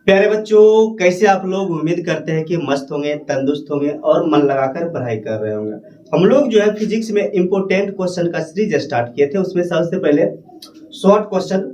प्यारे बच्चों, कैसे आप लोग? उम्मीद करते हैं कि मस्त होंगे, तंदुरुस्त होंगे और मन लगाकर पढ़ाई कर रहे होंगे। हम लोग जो है फिजिक्स में इम्पोर्टेंट क्वेश्चन का सीरीज स्टार्ट किए थे। उसमें सबसे पहले शॉर्ट क्वेश्चन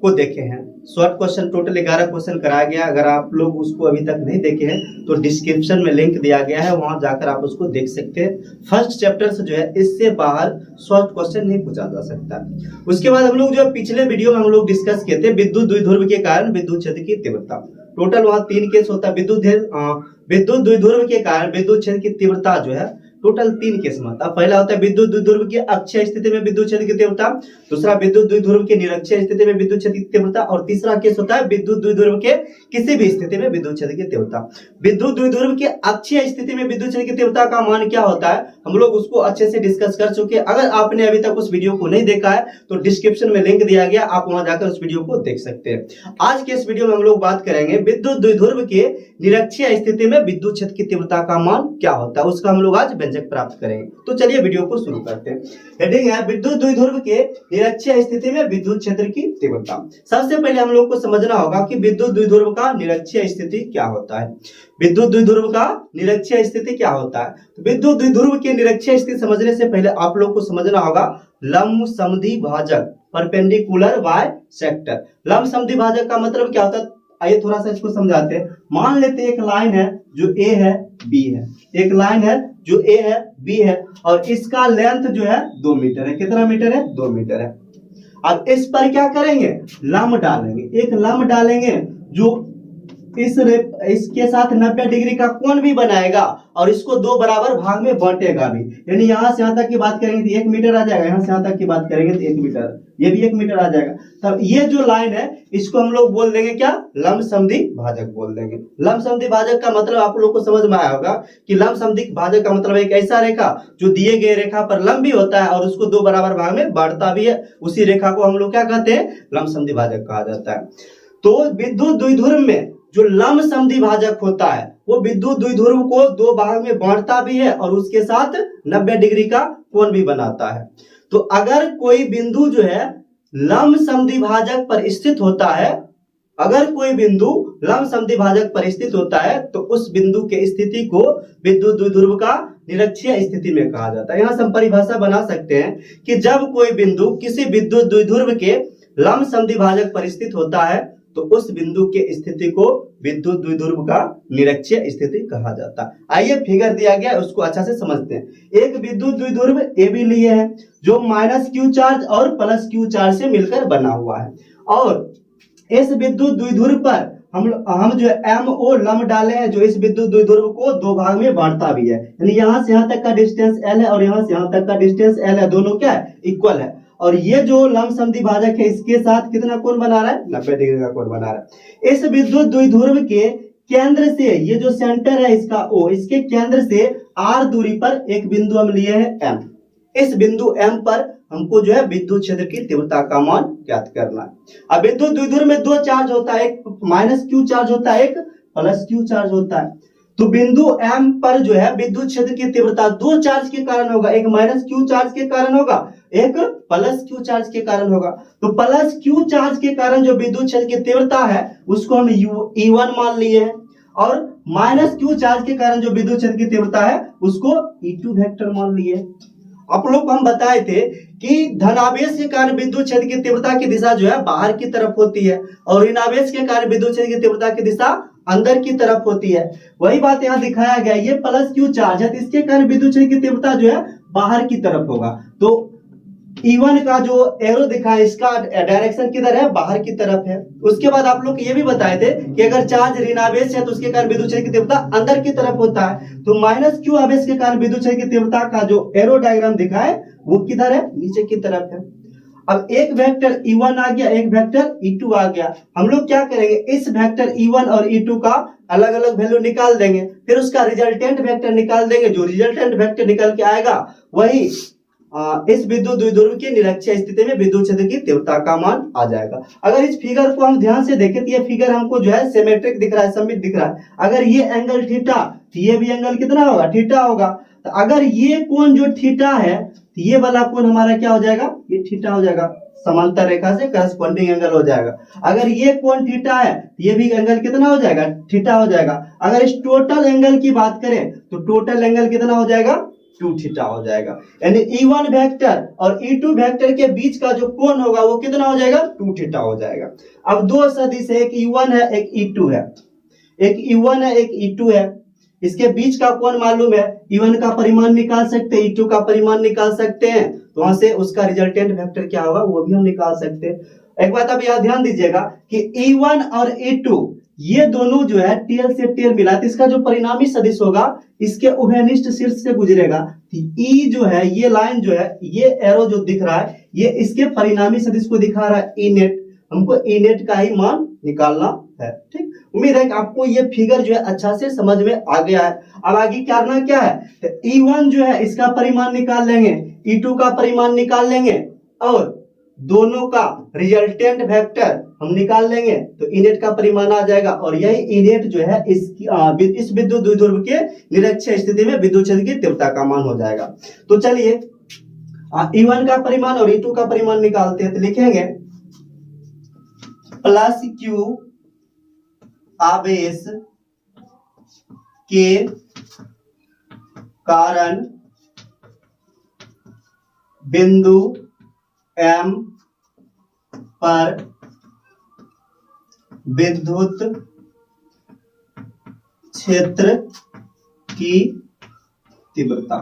को देखे हैं। शॉर्ट क्वेश्चन टोटल 11 क्वेश्चन कराया गया। अगर आप लोग उसको अभी तक नहीं देखे हैं तो डिस्क्रिप्शन में लिंक दिया गया है, वहां जाकर आप उसको देख सकते हैं। फर्स्ट चैप्टर से जो है इससे बाहर शॉर्ट क्वेश्चन नहीं पूछा जा सकता। उसके बाद हम लोग जो पिछले वीडियो में हम लोग डिस्कस किए थे विद्युत द्विध्रुव के कारण विद्युत क्षेत्र की तीव्रता। टोटल वहां 3 केस होता है। विद्युत द्विध्रुव के कारण विद्युत क्षेत्र की तीव्रता जो है टोटल 3 केस में होता है। पहला होता है विद्युत द्विध्रुव की अक्षीय स्थिति में विद्युत क्षेत्र की तीव्रता, दूसरा विद्युत द्विध्रुव की निरक्षीय स्थिति में विद्युत क्षेत्र की तीव्रता, और तीसरा केस होता है विद्युत द्विध्रुव के किसी भी स्थिति में विद्युत क्षेत्र की तीव्रता। विद्युत द्विध्रुव की अक्षीय स्थिति में विद्युत क्षेत्र की तीव्रता का मान क्या होता है, हम लोग उसको अच्छे से डिस्कस कर चुके हैं। अगर आपने अभी तक उस वीडियो को नहीं देखा है तो डिस्क्रिप्शन में लिंक दिया गया, आप वहां जाकर उस वीडियो को देख सकते हैं। आज के इस वीडियो में हम लोग बात करेंगे विद्युत द्विध्रुव के निरक्षीय स्थिति में विद्युत क्षेत्र की तीव्रता का मान क्या होता है, उसका हम लोग आज व्यंजक प्राप्त करेंगे। तो चलिए वीडियो को शुरू करते हैं। हेडिंग है विद्युत द्विध्रुव के निरक्षीय स्थिति में विद्युत क्षेत्र की तीव्रता। सबसे पहले हम लोग को समझना होगा कि विद्युत द्विध्रुव का निरक्षीय स्थिति क्या होता है। विद्युत द्विध्रुव का निरक्षीय स्थिति क्या होता है? तो विद्युत द्विध्रुव के निरक्षीय स्थिति समझने से पहले आप लोग को समझना होगा लंब समद्वि भाजक, परपेंडिकुलर बाय सेक्टर। लंब समद्वि भाजक का मतलब क्या होता है, आइए थोड़ा सा इसको समझाते हैं। मान लेते हैं एक लाइन है जो ए है बी है, एक लाइन है जो ए है बी है और इसका लेंथ जो है 2 मीटर है। कितना मीटर है? 2 मीटर है। अब इस पर क्या करेंगे, लंब डालेंगे, एक लंब डालेंगे जो इसके साथ 90 डिग्री का कोण भी बनाएगा और इसको 2 बराबर भाग में बांटेगा भी। यानी यहां से यहां तक की बात करेंगे तो 1 मीटर आ जाएगा, यहां से यहां तक की बात करेंगे तो 1 मीटर, ये भी 1 मीटर आ जाएगा। तब ये जो लाइन है इसको हम लोग बोल देंगे क्या, लंब समद्वि भाजक बोल देंगे। लंब समद्वि भाजक का मतलब आप लोग को समझ में आया होगा कि लंब समद्वि भाजक का मतलब एक ऐसा रेखा जो दिए गए रेखा पर लंब भी होता है और उसको 2 बराबर भाग में बांटता भी है। उसी रेखा को हम लोग क्या कहते हैं, लंब समद्वि भाजक कहा जाता है। तो विद्युत द्विध्रुव में जो लंब समद्वि भाजक होता है वो विद्युत द्विध्रुव को 2 भाग में बांटता भी है और उसके साथ 90 डिग्री का कोण भी बनाता है। तो अगर कोई बिंदु जो है लंब समद्वि भाजक पर स्थित होता है, अगर कोई बिंदु लंब समद्वि भाजक पर स्थित होता है तो उस बिंदु के स्थिति को विद्युत द्विध्रुव का निरक्षीय स्थिति में कहा जाता है। यहां से हम परिभाषा बना सकते हैं कि जब कोई बिंदु किसी विद्युत द्विध्रुव के लंब समद्वि भाजक पर स्थित होता है तो उस बिंदु के स्थिति को विद्युत द्विध्रुव का निरक्षीय स्थिति कहा जाता है। आइए फिगर दिया गया उसको अच्छा से समझते हैं। एक विद्युत द्विध्रुव ए बी लिए है जो -q चार्ज और +q चार्ज से मिलकर बना हुआ है और इस विद्युत द्विध्रुव पर हम जो MO लंब डाले हैं जो इस विद्युत द्विध्रुव को 2 भाग में बांटता भी है। यानी यहां से यहां तक का डिस्टेंस L है और यहां से यहां तक का डिस्टेंस L है, दोनों क्या है, इक्वल है। और ये जो लंब समद्वि भाजक है इसके साथ कितना कोण बना रहा है, 90 डिग्री का कोण बना रहा है। इस विद्युत द्विध्रुव के केंद्र से, ये जो सेंटर है इसका O, इसके केंद्र से r दूरी पर एक बिंदु हम लिए हैं M। इस बिंदु M पर हमको जो है विद्युत क्षेत्र की तीव्रता का मान ज्ञात करना है। अब विद्युत द्विध्रुव में 2 चार्ज होता है, एक -q चार्ज होता है, एक +q चार्ज होता है। तो बिंदु M पर जो है विद्युत क्षेत्र की तीव्रता 2 चार्ज के कारण होगा, एक -q चार्ज के कारण होगा, एक +q चार्ज के कारण होगा। तो +q चार्ज के कारण जो विद्युत क्षेत्र की तीव्रता है उसको हम E1 मान लिए हैं और -q चार्ज के कारण जो विद्युत क्षेत्र की तीव्रता है उसको E2 वेक्टर मान लिए। आप लोग को हम बताए थे कि धनावेश के कारण विद्युत क्षेत्र की तीव्रता की दिशा जो है बाहर की तरफ होती है और ऋणावेश के कारण विद्युत क्षेत्र की तीव्रता की दिशा अंदर की तरफ होती है। वही बात यहाँ दिखाया गया, ये +q चार्ज है तो इसके कारण विद्युत क्षेत्र की तीव्रता जो है बाहर की तरफ होगा। तो E1 का जो एरो दिखा है इसका डायरेक्शन किधर है, बाहर की तरफ है। उसके बाद आप लोग ये भी बताए थे कि अगर चार्ज ऋणावेश है तो उसके कारण विद्युत क्षेत्र की तीव्रता अंदर की तरफ होता है। तो -q आवेश के कारण विद्युत क्षेत्र की तीव्रता का जो एरो डायग्राम दिखा है वो किधर है, नीचे की तरफ है। अब एक वेक्टर E1 आ गया, एक वेक्टर E2 आ गया। हम लोग क्या करेंगे, इस वेक्टर E1 और E2 का अलग अलग वैल्यू निकाल देंगे, फिर उसका रिजल्टेंट वेक्टर निकाल देंगे। जो रिजल्टेंट वेक्टर निकल के आएगा वही इस विद्युत द्विध्रुव की निरक्षीय स्थिति में विद्युत क्षेत्र की तीव्रता का मान आ जाएगा। अगर इस फिगर को हम ध्यान से देखें तो ये फिगर हमको जो है सिमेट्रिक दिख रहा है, सममित दिख रहा है। अगर ये एंगल थीटा तो ये भी एंगल कितना होगा, थीटा होगा। तो अगर ये कोण जो थीटा है, तो ये वाला कोण हमारा क्या हो जाएगा, ये थीटा हो जाएगा, समांतर रेखा से करस्पॉन्डिंग एंगल हो जाएगा। अगर ये कोण थीटा है, ये भी एंगल कितना हो जाएगा, थीटा हो जाएगा। अगर इस टोटल एंगल की बात करें तो टोटल एंगल कितना हो जाएगा, 2 थीटा हो जाएगा। यानी E1 वेक्टर और E2 वेक्टर के बीच का जो कोण होगा वो कितना हो जाएगा, 2 थीटा हो जाएगा। अब दो सदिश है, एक E1 है एक E2 है, एक E1 है एक E2 है, इसके बीच का कोण मालूम है, E1 का परिमाण निकाल सकते हैं, E2 का परिमाण निकाल सकते हैं, तो वहां से उसका रिजल्टेंट वेक्टर क्या होगा वो भी हम निकाल सकते हैं। एक बात अब यहां ध्यान दीजिएगा कि E1 और E2 ये दोनों जो है टेल से टेल मिला, तो इसका जो परिणामी सदिश होगा इसके उभयनिष्ठ शीर्ष से गुजरेगा। E जो है, ये लाइन जो है, ये एरो जो दिख रहा है, ये इसके परिणामी सदिश को दिखा रहा है E नेट। हमको E नेट का ही मान निकालना है। ठीक, उम्मीद है कि आपको ये फिगर जो है अच्छा से समझ में आ गया है। अब आगे करना क्या है, तो E1 जो है इसका परिमाण निकाल लेंगे, E2 का परिमाण निकाल लेंगे और दोनों का रिजल्टेंट वेक्टर हम निकाल लेंगे, तो E नेट का परिमाण आ जाएगा। और यही E नेट जो है इस विद्युत द्विध्रुव के निरक्षीय स्थिति में विद्युत क्षेत्र की तीव्रता का मान हो जाएगा। तो चलिए E1 का परिमाण और E2 का परिमाण निकालते हैं। तो लिखेंगे प्लस Q आवेश के कारण बिंदु M पर विद्युत क्षेत्र की तीव्रता।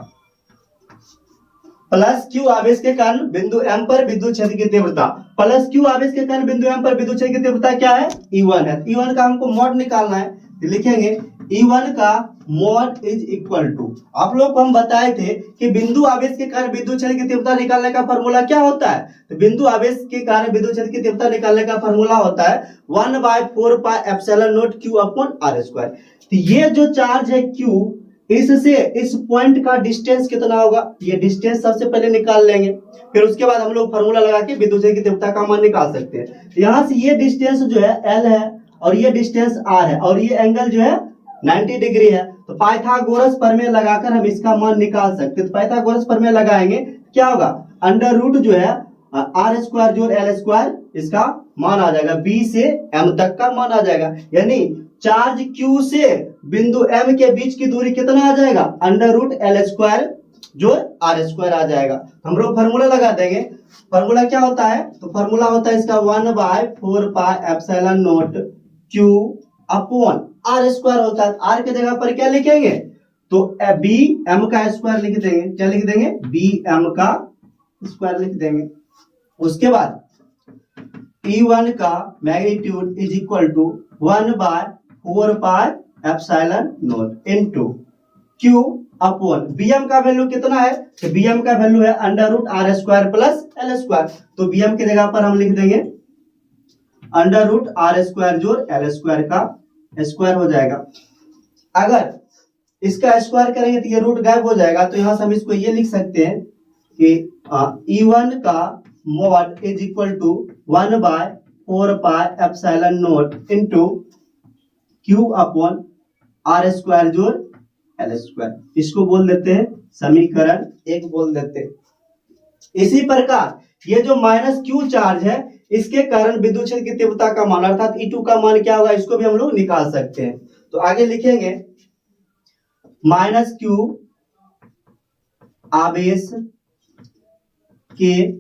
प्लस क्यू आवेश के कारण बिंदु M पर विद्युत क्षेत्र की तीव्रता, प्लस क्यू आवेश के कारण बिंदु M पर विद्युत क्षेत्र की तीव्रता क्या है, E1 है। E1 का हमको मॉड निकालना है, तो लिखेंगे E1 का मॉड इज इक्वल टू, आप लोग को हम बताए थे कि बिंदु आवेश के कारण विद्युत क्षेत्र की तीव्रता निकालने का फॉर्मूला क्या होता है। तो बिंदु आवेश के कारण विद्युत क्षेत्र की तीव्रता निकालने का फॉर्मूला होता है 1/4πε0 Q/r²। तो ये जो चार्ज है Q, इससे इस पॉइंट का डिस्टेंस कितना होगा, ये डिस्टेंस सबसे पहले निकाल लेंगे, फिर उसके बाद हम लोग फॉर्मूला लगा के विद्युत क्षेत्र की तीव्रता का मान निकाल सकते हैं। यहां से ये डिस्टेंस जो है L है और ये डिस्टेंस R है और ये एंगल जो है 90 डिग्री है। तो पाइथागोरस प्रमेय लगाकर हम इसका मान निकाल सकते हैं। तो पाइथागोरस प्रमेय लगाएंगे, क्या होगा, अंडर रूट जो है R² जोड़ L², इसका मान आ जाएगा B से M तक का मान आ जाएगा। यानी चार्ज Q से बिंदु M के बीच की दूरी कितना आ जाएगा, अंडर रूट L² जोड़ R² आ जाएगा। हम लोग फॉर्मूला लगा देंगे। फॉर्मूला क्या होता है, तो फॉर्मूला होता है इसका 1/4πε0 Q/r² होता है। R की जगह पर क्या लिखेंगे, तो B M का स्क्वायर लिख देंगे। क्या लिख देंगे, B M का स्क्वायर लिख देंगे। उसके बाद E1 का magnitude is equal to 1/4πε0 into Q upon Bm का वैल्यू कितना है, तो Bm का वैल्यू है under root R² plus L²। तो Bm की जगह पर हम लिख देंगे अंडर रूट R² जोड़ L² का स्क्वायर हो जाएगा। अगर इसका स्क्वायर करेंगे तो ये रूट गायब हो जाएगा, तो यहां से हम इसको ये लिख सकते हैं कि E1 का mod is equal to 1/4πε0 into Q upon R² जोड़ L²। इसको बोल देते हैं समीकरण 1 बोल देते हैं। इसी प्रकार ये जो माइनस Q चार्ज है, इसके कारण विद्युत क्षेत्र की तीव्रता का मान अर्थात E2 का मान क्या होगा, इसको भी हम लोग निकाल सकते हैं। तो आगे लिखेंगे माइनस Q आवेश के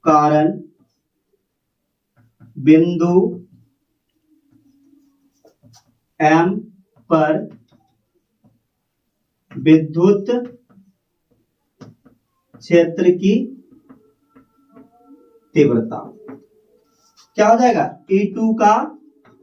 कारण बिंदु M पर विद्युत क्षेत्र की तीव्रता क्या हो जाएगा, E2 का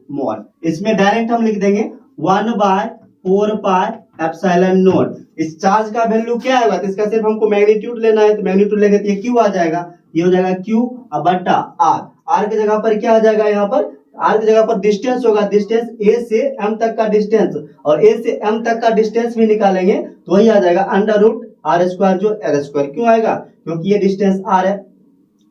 मॉड। इसमें डायरेक्ट हम लिख देंगे 1/4πε0। इस चार्ज का वैल्यू क्या होगा, तो इसका सिर्फ हमको मैग्नीट्यूड लेना है, तो मैग्नीट्यूड लेंगे तो ये Q आ जाएगा, ये हो जाएगा Q बटा R। R की जगह पर क्या आ जाएगा, यहाँ पर R की जगह पर डिस्टेंस होगा, डिस्टेंस A से M तक का डिस्टेंस, और A से M तक का डिस्टेंस भी निकालेंगे तो वही आ जाएगा अंडर रूट R² जो L²। क्यों आएगा, क्योंकि ये डिस्टेंस R है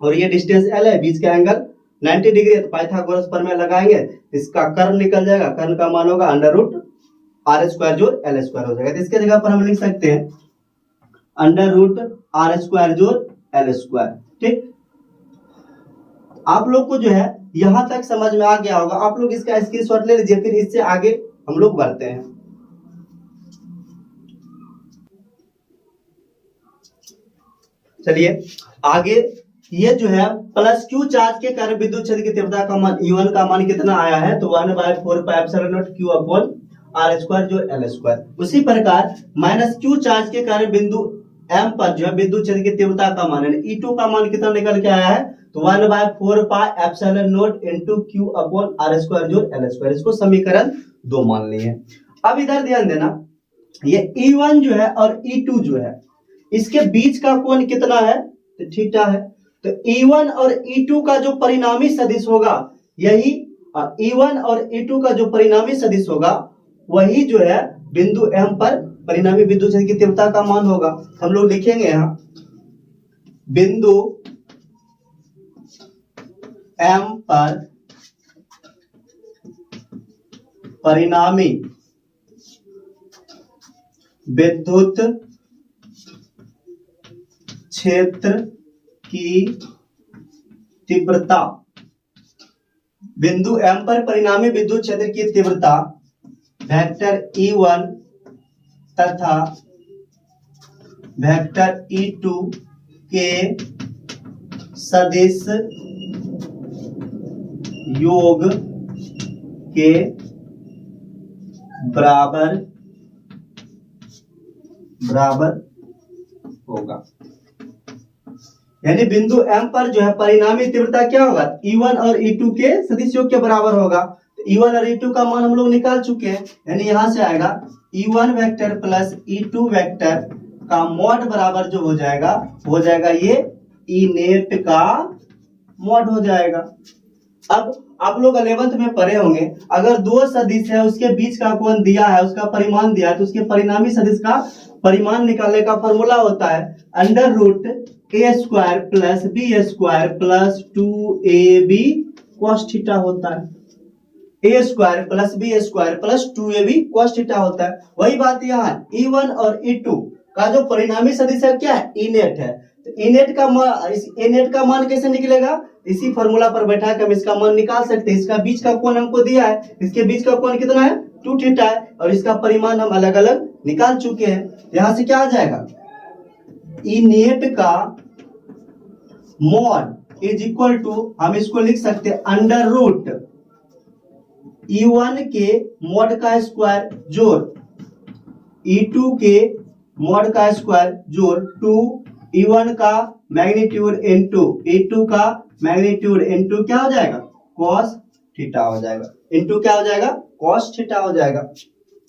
और ये डिस्टेंस L है, बीच का एंगल 90 डिग्री है। तो पाइथागोरस प्रमेय लगाएंगे, इसका कर्ण निकल जाएगा, कर्ण का मान होगा अंडर रूट आर स्क्वायर जोड़ एल स्क्वायर हो जाएगा। तो इसके जगह पर हम लिख सकते हैं अंडर रूट आर स्क्वायर जोड़ एल स्क्वायर। ठीक, आप लोग को जो है यहां तक समझ में आ गया होगा। आप लोग इसका स्क्रीनशॉट ले लीजिए, फिर इससे आगे हम लोग बढ़ते हैं। चलिए आगे, ये जो है प्लस क्यू चार्ज के कारण विद्युत क्षेत्र की तीव्रता का मान E1 का मान कितना आया है, तो 1/4πε0 Q अपॉन आर स्क्वायर जो एल स्क्वायर। उसी प्रकार माइनस क्यू चार्ज के कारण बिंदु M पर जो है विद्युत क्षेत्र की तीव्रता का मान है E2 का मान कितना निकल के आया है, तो 1/4πε0 into Q upon R square जो एल स्क्वायर। इसको समीकरण 2 मान लिए। अब इधर ध्यान देना, ये E1 जो है और E2 जो है इसके बीच का कोण कितना है, तो थीटा है। तो E1 और E2 का जो परिणामी सदिश होगा, यही E1 और E2 का जो परिणामी सदिश होगा वही जो है बिंदु M पर परिणामी विद्युत क्षेत्र की तीव्रता का मान होगा। हम लोग लिखेंगे यहां बिंदु M पर परिणामी विद्युत क्षेत्र की तीव्रता, बिंदु M पर परिणामी विद्युत क्षेत्र की तीव्रता वेक्टर E1 तथा वेक्टर E2 के सदिश योग के बराबर होगा। यानी बिंदु M पर जो है परिणामी तीव्रता क्या होगा, E1 और E2 के सदिश योग के बराबर होगा। तो E1 और E2 का मान हम लोग निकाल चुके हैं, यानी यहां से आएगा E1 vector plus E2 vector का मॉड बराबर जो हो जाएगा ये E नेट का मॉड हो जाएगा। अब आप लोग 11th में पढ़े होंगे, अगर दो सदिश है उसके बीच का कोण दिया है, उसका परिमाण दिया है, तो उसके परिणामी सदिश का परिमाण निकालने का फॉर्मूला होता है under root A square plus B square plus 2ab cos theta होता है। A square plus B square plus 2ab cos theta होता है। वही बात यहाँ E1 और E2 का जो परिणामी सदिश है क्या है, E नेट है। तो E नेट का मान कैसे निकलेगा, इसी फॉर्मूला पर बैठा कर हम इसका मान निकाल सकते हैं। इसका बीच का कोण हमको दिया है, इसके बीच का कोण कितना है, 2 थीटा है, और इसका परिमाण हम अलग अलग निकाल चुके हैं। यहां से क्या आ जाएगा, E नेट का मॉड इज इक्वल टू, हम इसको लिख सकते हैं अंडर रूट E1 के मॉड का स्क्वायर जोड़ E2 के मॉड का स्क्वायर जोड़ 2 E1 का मैग्नीट्यूड इनटू E2 का मैग्नीट्यूड इनटू क्या हो जाएगा, cos थीटा हो जाएगा, इनटू क्या हो जाएगा, cos थीटा हो जाएगा।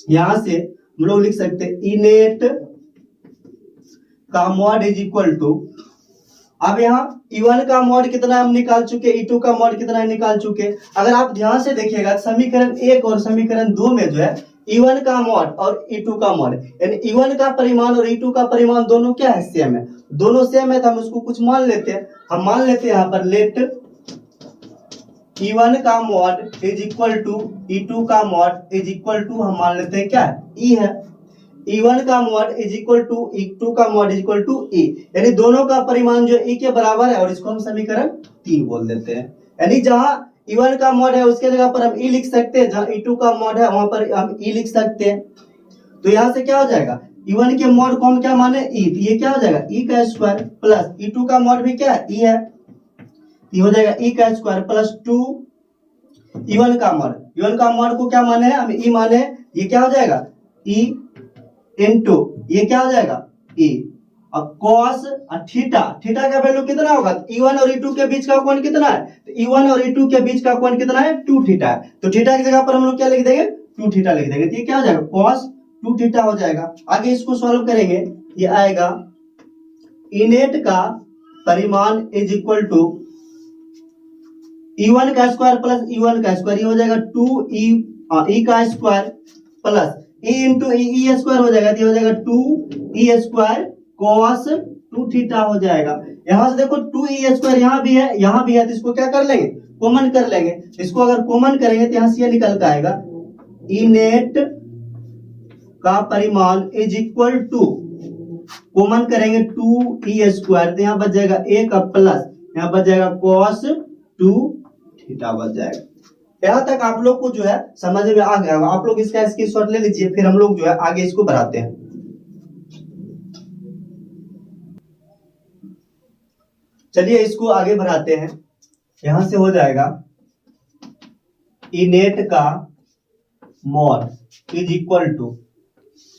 यहां से हम लोग लिख सकते हैं E नेट का मॉड इज इक्वल टू, अब यहाँ E1 का मॉड कितना हम निकाल चुके, E2 का मॉड कितना निकाल चुके। अगर आप ध्यान से देखिएगा समीकरण 1 और समीकरण 2 में जो है E1 का मॉड और E2 का मॉड, यानी E1 का परिमाण और E2 का परिमाण दोनों क्या है, सेम है। दोनों सेम है तो हम उसको कुछ मान लेते हैं। हम मान लेते हैं यहाँ पर लेट E1 का mod is equal to E2 का मॉड इज इक्वल टू, हम मान लेते हैं क्या है, E है। E1 का mod is equal to E2 का mod is equal to E, यानी दोनों का परिमाण जो E के बराबर है, और इसको हम समीकरण 3 बोल देते हैं। यानी जहां E1 का मॉड है उसके जगह पर हम E लिख सकते हैं, जहां E2 का मॉड है वहां पर हम E लिख सकते हैं। तो यहां से क्या हो जाएगा, E1 के मॉड को हम क्या माने, E, तो ये क्या हो जाएगा E का स्क्वायर प्लस E2 का मॉड भी क्या है, E है, ये हो जाएगा E का स्क्वायर प्लस 2 E1 का मॉड। E1 का मॉड को क्या माने हैं, हम E माने, ये क्या हो जाएगा E इनटू ये क्या हो जाएगा E, और cos थीटा, थीटा का वैल्यू कितना होगा, E1 और E2 के बीच का कोण कितना है, तो E1 और E2 के बीच का कोण कितना है, 2 थीटा है। तो थीटा की जगह पर हम लोग क्या लिख देंगे, 2 थीटा लिख देंगे। तो ये क्या हो जाएगा cos 2 थीटा हो जाएगा। आगे इसको सॉल्व करेंगे, ये आएगा E नेट का परिमाण इज इक्वल टू E1 का स्क्वायर प्लस E1 का स्क्वायर, ये हो जाएगा 2E का square plus E into E square हो जाएगा, तो हो जाएगा 2E स्क्वायर cos 2 थीटा हो जाएगा। यहां से देखो 2E स्क्वायर यहाँ भी है, तो इसको क्या कर लेंगे, कॉमन कर लेंगे। इसको अगर कॉमन करेंगे तो यहां से ये निकल के आएगा E नेट का परिमाण इज इक्वल टू, कॉमन करेंगे 2e², तो यहाँ बच जाएगा 1 का प्लस, यहाँ बच जाएगा cos 2 थीटा बच जाएगा। यहाँ तक आप लोग को जो है समझ में आ गया होगा। आप लोग इसका स्क्रीनशॉट ले लीजिए, फिर हम लोग जो है आगे इसको बढ़ाते हैं। चलिए इसको आगे बढ़ाते हैं। यहां से हो जाएगा इनेट का mod is equal to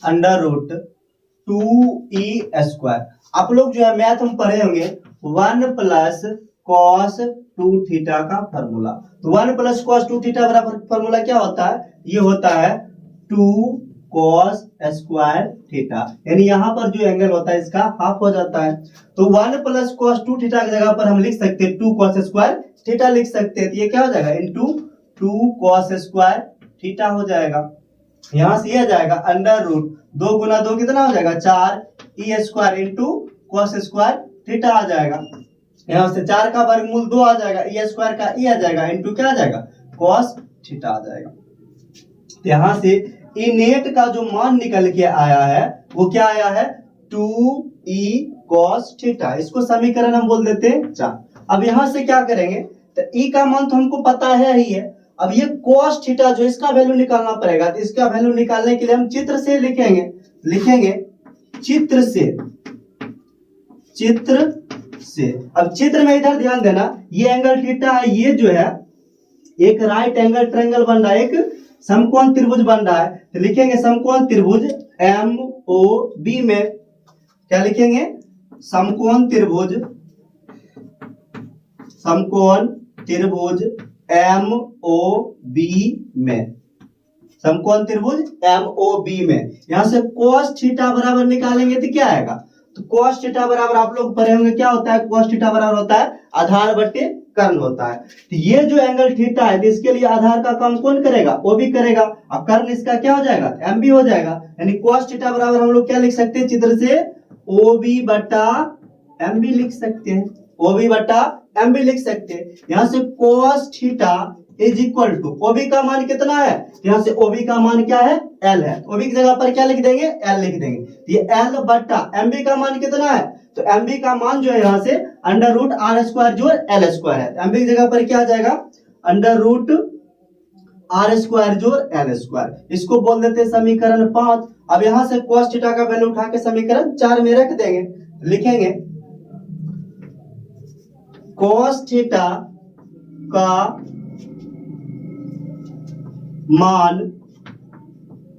√2e²। आप लोग जो है मैथ हम पढ़े होंगे 1 प्लस cos 2 थीटा का फॉर्मूला। तो 1 प्लस cos 2 थीटा बराबर फॉर्मूला क्या होता है? ये होता है 2 cos स्क्वायर थीटा, यानी यहाँ पर जो एंगल होता है इसका हाफ हो जाता है। तो 1 प्लस cos 2 थीटा की जगह पर हम लिख सकते हैं 2 cos स्क्वायर थीटा लिख सकते हैं। तो ये क्या हो जाएगा? इनटू 2 cos स्क्वायर थीटा हो जाएगा। यहां से यह जाएगा √2 गुना 2 कितना हो जाएगा? 4e² into cos square theta आ जाएगा। यहां से 4 का वर्गमूल 2 आ जाएगा, e² का e आ जाएगा, इंटू क्या आ जाएगा? cos थीटा आ जाएगा। यहां से इनेट का जो मान निकल के आया है वो क्या आया है? 2e cos theta. इसको समीकरण हम बोल देते हैं 4। अब यहां से क्या करेंगे? तो e का मान तो हमको पता है ही है। अब ये cos थीटा जो इसका वैल्यू निकालना पड़ेगा। तो इसका वैल्यू निकालने के लिए हम चित्र से लिखेंगे चित्र से। अब चित्र में इधर ध्यान देना, ये एंगल थीटा है, ये जो है एक राइट एंगल ट्रायंगल बन रहा है, एक समकोण त्रिभुज बन रहा है। तो लिखेंगे समकोण त्रिभुज MOB में क्या लिखेंगे? समकोण त्रिभुज MOB में, समकोण त्रिभुज MOB में। यहां से cos थीटा बराबर निकालेंगे तो क्या आएगा? तो cos थीटा बराबर आप लोग पढ़े होंगे क्या होता है? cos थीटा बराबर होता है आधार बटे कर्ण होता है। तो ये जो एंगल थीटा है, तो इसके लिए आधार का काम कौन करेगा? OB करेगा। अब कर्ण इसका क्या हो जाएगा? MB हो जाएगा। यानी cos थीटा बराबर हम लोग क्या लिख सकते हैं चित्र से? OB बटा MB लिख सकते हैं, OB बटा MB लिख सकते हैं। यहां से cos theta is equal to, OB का मान कितना है? यहां से OB का मान क्या है? L है। OB की जगह पर क्या लिख देंगे? L लिख देंगे। ये L बटा MB का मान कितना है? तो MB का मान जो है यहाँ से √r² जो L² है। MB की जगह पर क्या आ जाएगा? √r² जो L²। इसको बोल देते हैं समीकरण 5। अब यहां से cos थीटा का वैल्यू उठा के समीकरण 4 में रख देंगे। लिखेंगे cos थीटा का मान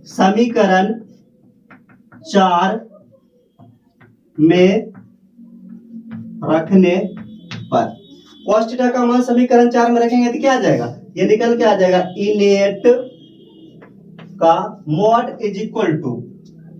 समीकरण 4 में रखने पर, cos थीटा का मान समीकरण 4 में रखेंगे तो क्या आ जाएगा? ये निकल के आ जाएगा इनेट का mod is equal to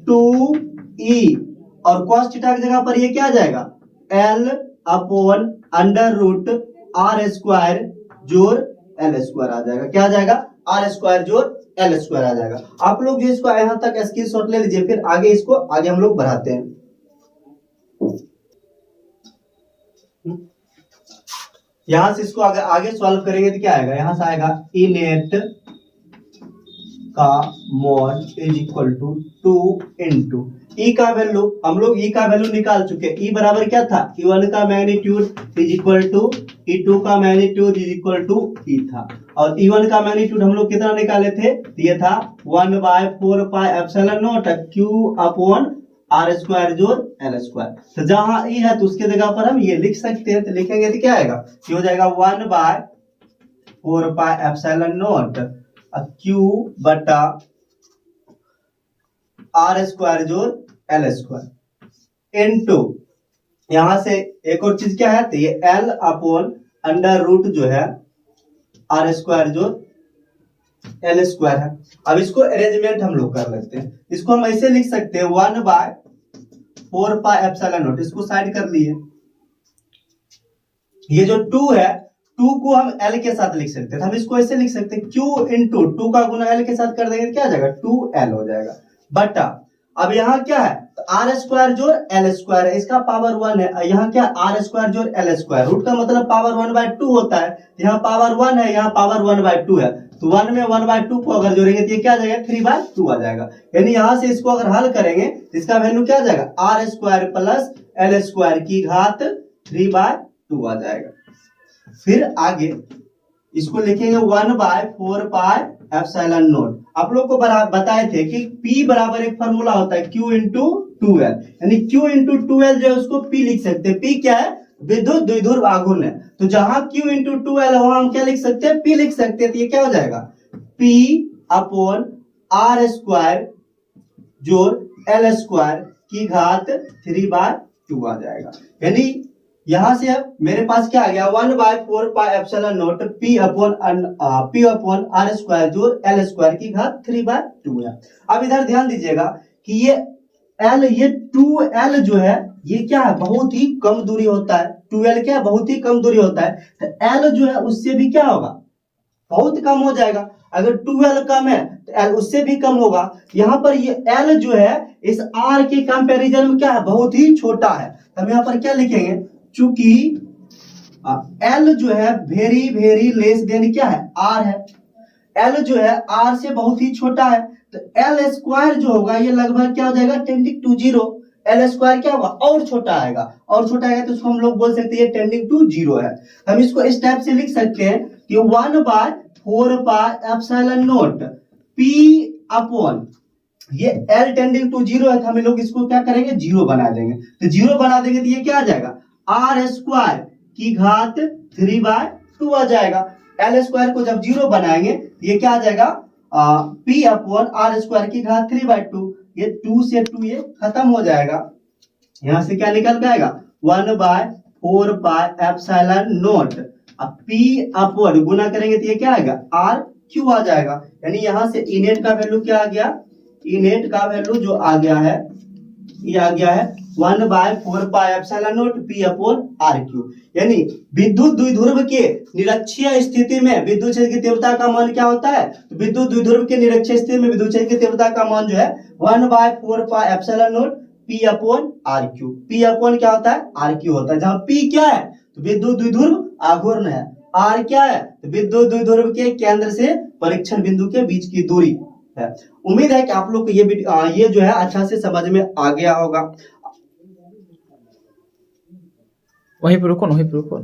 2e, और cos थीटा की जगह पर ये क्या आ जाएगा? L अपॉन √r² जोड़ L² आ जाएगा। क्या आ जाएगा? r² जोड़ L² आ जाएगा। आप लोग जो इसको यहां तक स्क्रीनशॉट ले लीजिए, फिर आगे हम लोग बढ़ाते हैं। यहां से इसको आगे सॉल्व करेंगे तो क्या आएगा? यहां से आएगा इनेट का mod is equal to 2 into E का वैल्यू, हम लोग ई का वैल्यू निकाल चुके हैं। ई बराबर क्या था? E1 का magnitude is equal to E2 का मैग्नीट्यूड इज इक्वल टू ई था। और E1 का मैग्नीट्यूड हम लोग कितना निकाले थे? ये था 1/4πε0 Q अपॉन r² जोड़ L²। तो जहां ई है तो उसके जगह पर हम ये लिख सकते हैं। तो लिखेंगे तो क्या आएगा? ये हो जाएगा 1/4πε0 Q बटा r² जोड़ L² इनटू, यहां से एक और चीज क्या है? तो ये L अपॉन √ जो है r² जोड़ L² है। अब इसको अरेंजमेंट हम लोग कर लेते हैं। इसको हम ऐसे लिख सकते हैं 1/4πε0, इसको साइड कर लिए। ये जो 2 है, 2 को हम L के साथ लिख सकते हैं। हम इसको ऐसे लिख सकते हैं Q इंटू 2 का गुना L के साथ कर देंगे, क्या आ जाएगा? 2L हो जाएगा बटा, अब यहां क्या है? तो आर स्क्वायर जोड़ एल स्क्वायर है, इसका पावर 1 है। यहाँ क्या आर स्क्वायर जोड़ एल स्क्वायर, रूट का मतलब पावर 1/2 होता है। यहाँ पावर 1 है, यहाँ पावर 1/2 है, तो 1 में 1/2 को अगर जोड़ेंगे तो ये क्या आ जाएगा 3/2 आ जाएगा। यानी यहाँ से इसको अगर हल करेंगे तो इसका वैल्यू क्या आ जाएगा R square plus L square की घात 3/2 आ जाएगा। फिर आगे इसको लिखेंगे 1/4 पाई एप्सिलॉन नॉट। आप लोग को बताए थे कि P बराबर एक फॉर्मूला होता है Q इंटू 2L, यानी Q इंटू 2L जो है उसको P लिख सकते हैं। P क्या है विद्युत द्विध्रुव आघूर्ण है, तो जहां Q इंटू 2L है वहां हम क्या लिख सकते हैं P लिख सकते हैं। तो ये क्या हो जाएगा P अपॉन आर स्क्वायर जोड़ एल स्क्वायर की घात 3/2 आ जाएगा। यानी यहां से अब मेरे पास क्या आ गया 1/4 pi epsilon naught P upon R square जोड़ एल स्क्वायर की घात 3/2 है। अब इधर ध्यान दीजिएगा कि ये 2L जो है ये क्या है बहुत ही कम दूरी होता है। 2L क्या है बहुत ही कम दूरी होता है, तो L जो है उससे भी क्या होगा बहुत कम हो जाएगा। अगर 2L कम है तो L उससे भी कम होगा। यहाँ पर ये L जो है इस R के कंपैरिजन में क्या है बहुत ही छोटा है। हम यहाँ पर क्या लिखेंगे चूंकि L जो है वेरी वेरी लेस देन क्या है R है, L जो है R से बहुत ही छोटा है, तो L स्क्वायर जो होगा ये लगभग क्या हो जाएगा टेंडिंग टू 0। L स्क्वायर क्या होगा और छोटा आएगा, और छोटा आएगा तो उसको हम लोग बोल सकते हैं टेंडिंग टू 0 है। हम इसको इस टाइप से लिख सकते हैं कि 1/4 pi epsilon naught P upon ये L टेंडिंग टू 0 है, तो हम लोग इसको क्या करेंगे 0 बना देंगे। तो 0 बना देंगे तो ये क्या आ जाएगा आर स्क्वायर की घात 3/2 आ जाएगा। एल स्क्वायर को जब 0 बनाएंगे तो ये क्या आ जाएगा P अपॉन आर स्क्वायर की घात 3/2। ये 2 से 2 ये खत्म हो जाएगा, यहां से क्या निकल के आएगा 1/4 पाई एप्सिलॉन नॉट। अब P अपॉन गुना करेंगे तो ये क्या आएगा आर क्यू आ जाएगा। यानी यहां से इनेट का वैल्यू क्या आ गया, इनेट का वैल्यू जो आ गया है ये आ गया है 1/4 pi epsilon naught P upon R cube. यानी विद्युत द्विध्रुव के निरक्षीय स्थिति में विद्युत क्षेत्र की तीव्रता का मान क्या होता है, तो विद्युत द्विध्रुव के निरक्षीय स्थिति में विद्युत क्षेत्र की तीव्रता का मान जो है 1/4 pi epsilon naught P upon R cube. P upon क्या होता है आर क्यू होता है, जहां P क्या है तो विद्युत द्विध्रुव आघूर्ण है, R क्या है तो विद्युत द्विध्रुव के केंद्र से परीक्षण बिंदु के बीच की दूरी है। उम्मीद है कि आप लोग को ये जो है अच्छा से समझ में आ गया होगा। वहीं पर रुको।